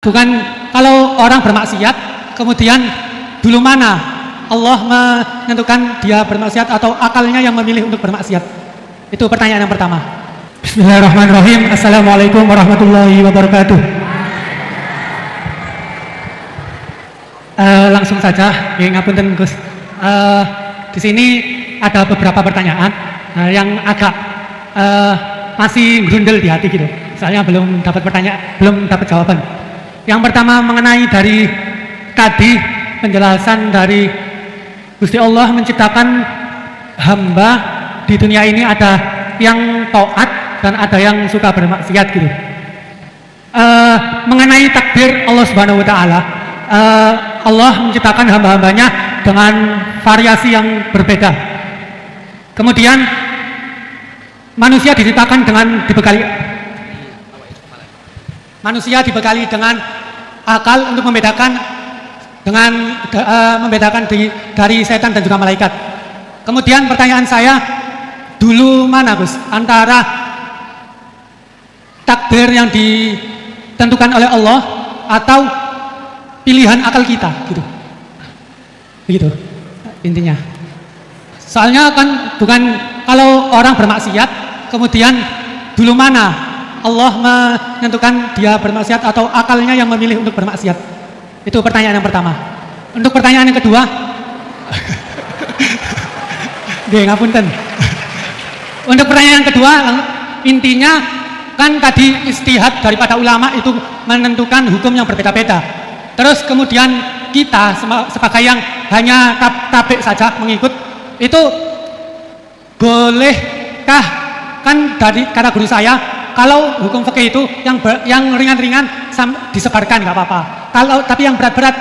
Bukan kalau orang bermaksiat, kemudian dulu mana Allah menentukan dia bermaksiat atau akalnya yang memilih untuk bermaksiat? Itu pertanyaan yang pertama. Bismillahirrahmanirrahim. Assalamualaikum warahmatullahi wabarakatuh. Langsung saja, ngapunten Gus. Di sini ada beberapa pertanyaan yang agak masih grundel di hati gitu. Soalnya belum dapat jawaban. Yang pertama mengenai dari tadi penjelasan dari Gusti Allah menciptakan hamba di dunia ini, ada yang taat dan ada yang suka bermaksiat gitu. Mengenai takdir Allah Subhanahu wa taala, Allah menciptakan hamba-hambanya dengan variasi yang berbeda. Kemudian manusia diciptakan dengan dibekali dengan akal untuk membedakan dari setan dan juga malaikat. Kemudian pertanyaan saya, dulu mana Gus antara takdir yang ditentukan oleh Allah atau pilihan akal kita gitu. Begitu intinya. Soalnya kan bukan kalau orang bermaksiat kemudian dulu mana Allah menentukan dia bermaksiat atau akalnya yang memilih untuk bermaksiat? Itu pertanyaan yang pertama. Untuk pertanyaan yang kedua, ngapunten. Untuk pertanyaan yang kedua, intinya kan tadi istihad daripada ulama itu menentukan hukum yang berbeda-beda. Terus kemudian kita sebagai yang hanya tabik saja mengikut, itu bolehkah? Kan dari kata guru saya, kalau hukum fikih itu yang ringan-ringan disebarkan nggak apa-apa. Tapi yang berat-berat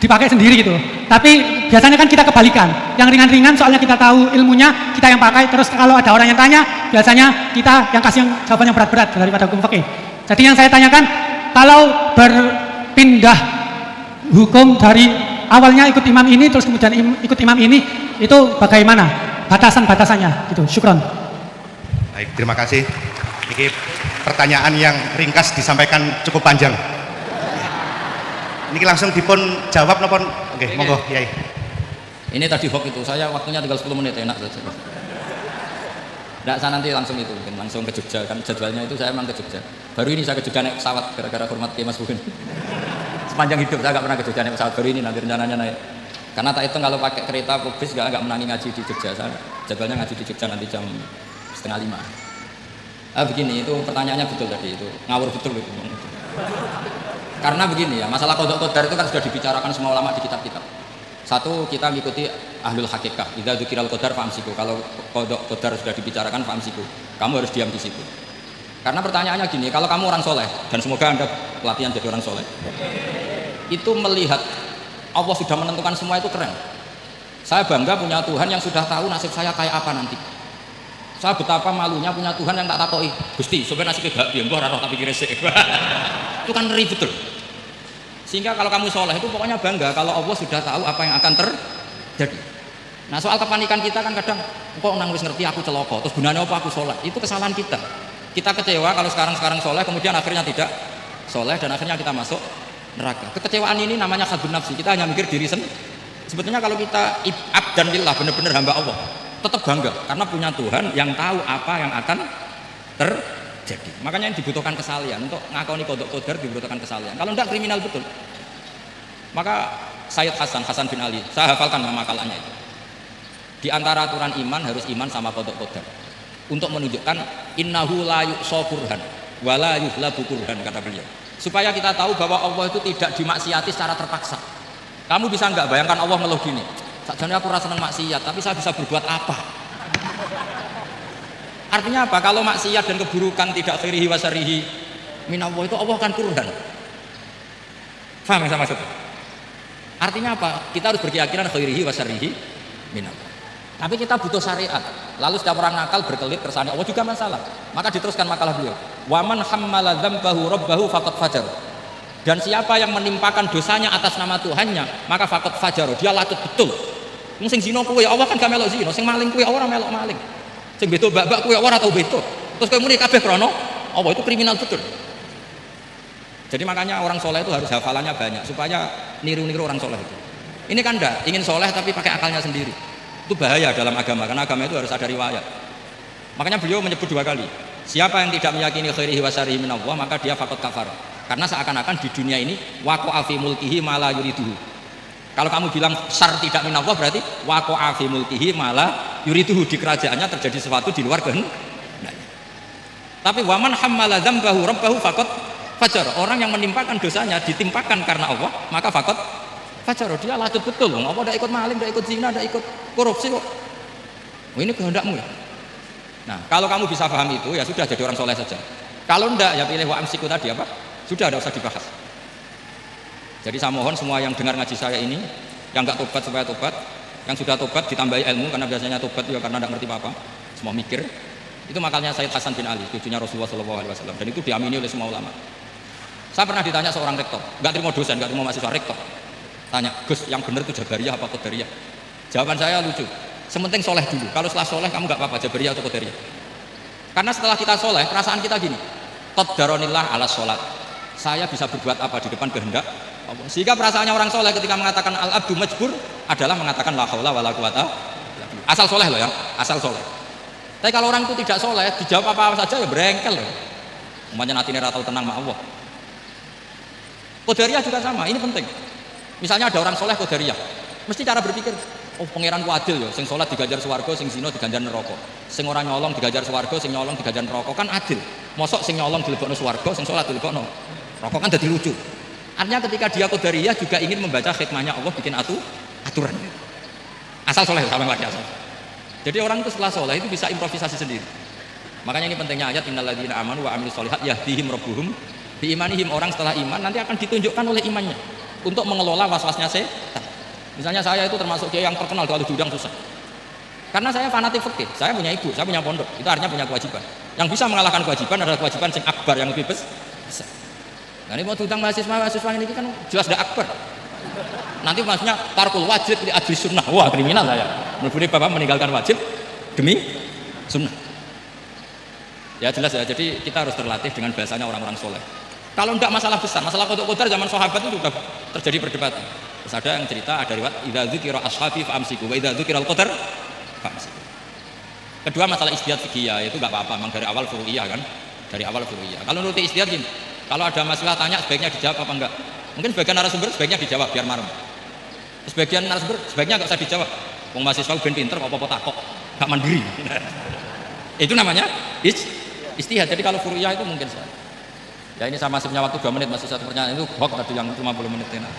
dipakai sendiri gitu. Tapi biasanya kan kita kebalikan. Yang ringan-ringan soalnya kita tahu ilmunya, kita yang pakai. Terus kalau ada orang yang tanya, biasanya kita yang kasih jawaban yang berat-berat daripada hukum fikih. Jadi yang saya tanyakan, kalau berpindah hukum dari awalnya ikut imam ini terus kemudian ikut imam ini, itu bagaimana batasan-batasannya gitu. Syukron. Baik, terima kasih. Ini pertanyaan yang ringkas disampaikan cukup panjang. Ini langsung dipun jawab nopon. Oke, monggo, Yai. Ini tadi hoax itu, saya waktunya tinggal 10 menit, enak saja. Nggak, saya nanti langsung itu, mungkin langsung ke Jogja, kan jadwalnya itu saya emang ke Jogja. Baru ini saya ke Jogja naik pesawat, gara-gara hormat ke Mas Bukin. Sepanjang hidup saya nggak pernah ke Jogja naik pesawat, baru ini nanti rencananya naik. Karena tak hitung kalau pakai kereta atau bis nggak menangi ngaji di Jogja. Saya jadwalnya ngaji di Jogja nanti jam 4:30. Begini, itu pertanyaannya betul tadi, itu ngawur betul itu. Karena begini ya, masalah qadha qadar itu kan sudah dibicarakan semua ulama di kitab-kitab. Satu, kita mengikuti ahlul hakikah. Idza dzukiral qadar fa'amsiku. Kalau qadha qadar sudah dibicarakan fa'amsiku, kamu harus diam di situ. Karena pertanyaannya gini, kalau kamu orang soleh, dan semoga Anda pelatihan jadi orang soleh, itu melihat Allah sudah menentukan semua, itu keren. Saya bangga punya Tuhan yang sudah tahu nasib saya kayak apa nanti. Saya betapa malunya punya Tuhan yang tak takoki, Gusti, sampai nasibnya gak biar gue raro tapi kira sih. Itu kan ngeri betul. Sehingga kalau kamu soleh itu pokoknya bangga kalau Allah sudah tahu apa yang akan terjadi. Nah, soal kepanikan kita kan kadang, kok nang wis ngerti aku celoko, terus gunanya apa aku soleh? Itu kesalahan kita. Kita kecewa kalau sekarang soleh, kemudian akhirnya tidak soleh dan akhirnya kita masuk neraka. Kekecewaan ini namanya khadun nafsi. Kita hanya mikir diri sendiri. Sebetulnya kalau kita abdan lillah, benar-benar hamba Allah, tetap bangga karena punya Tuhan yang tahu apa yang akan terjadi. Makanya yang dibutuhkan kesalian untuk ngakoni qadha qadar, dibutuhkan kesalian. Kalau enggak kriminal betul. Maka Sayyid Hasan bin Ali, saya hafalkan nama makalahnya itu. Di antara aturan iman harus iman sama qadha qadar. Untuk menunjukkan innahu la yuqsa qurhan wa la yuhlabu qurhan, kata beliau. Supaya kita tahu bahwa Allah itu tidak dimaksiati secara terpaksa. Kamu bisa enggak bayangkan Allah ngeluh gini, sakjane aku rasa seneng maksiat, tapi saya bisa berbuat apa? Artinya apa? Kalau maksiat dan keburukan tidak khairihi wa syarrihi minallah, itu Allah akan kurhan. Paham yang saya maksud? Artinya apa? Kita harus berkeyakinan khairihi wa syarrihi minallah. Tapi kita butuh syariat. Lalu setiap orang nakal berkelit kersane Allah juga masalah. Maka diteruskan makalah beliau. Wa man hammala dzambahu rabbahu faqad fajar. Dan siapa yang menimpakan dosanya atas nama Tuhannya, maka faqad fajar. Dia latut betul. Sing zina kuwi Allah kan gak melok zina, sing maling kuwi ora melok maling. Sing beto babak kuwi ora tau beto. Terus kowe muni kabeh krana Allah, itu kriminal betul. Jadi makanya orang soleh itu harus hafalannya banyak supaya niru-niru orang soleh itu. Ini kan enggak, ingin soleh tapi pakai akalnya sendiri. Itu bahaya dalam agama, karena agama itu harus ada riwayat. Makanya beliau menyebut 2 kali. Siapa yang tidak meyakini khairihi wa syarrihi minallah, maka dia faqad kafar. Karena seakan-akan di dunia ini waqa'a fi mulkihi ma la yuriduhu. Kalau kamu bilang syar tidak minallah, berarti waqa'a fi mulkihi ma la yuriduhu, di kerajaannya terjadi sesuatu di luar kehendak. Tapi waman hammala dzambahu rabbahu faqad fajar. Orang yang menimpakan dosanya ditimpakan karena Allah, maka faqad fajar. Dia lacut betul. Allah tidak ikut maling, tidak ikut zina, tidak ikut korupsi kok. Oh, ini kehendakmu ya. Nah, kalau kamu bisa paham itu, ya sudah jadi orang soleh saja. Kalau enggak, ya pilih wa amsiku tadi apa? Sudah, tidak usah dibahas. Jadi saya mohon semua yang dengar ngaji saya ini, yang enggak tobat supaya tobat, yang sudah tobat ditambahi ilmu, karena biasanya tobat ya karena tidak ngerti apa-apa, semua mikir. Itu makanya Sayyid Hasan bin Ali, cucunya Rasulullah SAW, dan itu diamini oleh semua ulama. Saya pernah ditanya seorang rektor, enggak terima dosen, enggak terima mahasiswa, rektor. Tanya, Gus, yang benar itu Jabariyah apa Qadariyah? Jawaban saya lucu. Sementing soleh dulu. Kalau setelah soleh kamu nggak apa-apa Jabariyah atau Qadariyah. Karena setelah kita soleh, perasaan kita gini. Qaddaronillah ala sholat. Saya bisa berbuat apa di depan kehendak Allah. Sehingga perasaannya orang soleh ketika mengatakan al-abdu majbur adalah mengatakan la haula wala quwata. Asal soleh loh ya, asal soleh. Tapi kalau orang itu tidak soleh, dijawab apa-apa saja ya berengkel loh. Umpamanya nanti ratau tenang sama Allah. Qadariyah juga sama, ini penting. Misalnya ada orang soleh Qadariyah, mesti cara berpikir, oh pangeranku adil ya, sing sholat diganjar swarga, sing zina diganjar neraka. Sing ora nyolong diganjar swarga, sing nyolong diganjar neraka, kan adil. Mosok sing nyolong dilebokno swarga, sing sholat dilebokno neraka, kan jadi lucu. Artinya ketika dia Qadariyah juga ingin membaca hikmahnya Allah bikin aturan. Asal soleh sama lagi asal. Jadi orang itu setelah soleh itu bisa improvisasi sendiri. Makanya ini pentingnya ayat innalladzina amanu wa amilus sholihat yahdihim rabbuhum bi imanihim. Orang setelah iman nanti akan ditunjukkan oleh imannya untuk mengelola was-wasnya setan. Misalnya saya itu termasuk kiai yang terkenal kalau diundang susah. Karena saya fanatik fikih, saya punya ibu, saya punya pondok. Itu artinya punya kewajiban. Yang bisa mengalahkan kewajiban adalah kewajiban sing akbar, yang lebih besar. Nah ini mau diundang mahasiswa ini kan jelas tidak akbar. Nanti maksudnya tarkul wajib di adri sunnah. Wah kriminal saya. Menurut bapak meninggalkan wajib demi sunnah. Ya jelas ya. Jadi kita harus terlatih dengan bahasanya orang-orang soleh. Kalau tidak masalah besar, masalah qadar zaman sahabat itu sudah terjadi perdebatan. Terus ada yang cerita, ada riwayat idza dzukira ashabi fa amsiku wa idza dzukira al-qadar fa amsiku. Kedua masalah ijtihad fikih ya, itu enggak apa-apa, memang dari awal furu'iyah kan. Dari awal furu'iyah. Kalau menurut ijtihad gini, kalau ada masalah tanya sebaiknya dijawab apa enggak? Mungkin sebagian narasumber sebaiknya dijawab biar marem. Sebagian narasumber sebaiknya enggak usah dijawab. Wong mahasiswa ben pinter kok apa-apa takok, enggak mandiri. Itu namanya ijtihad. Jadi kalau furu'iyah itu mungkin salah. Ya ini saya masih punya waktu 2 menit, masih satu pertanyaan itu hoax tadi yang 50 menit ini.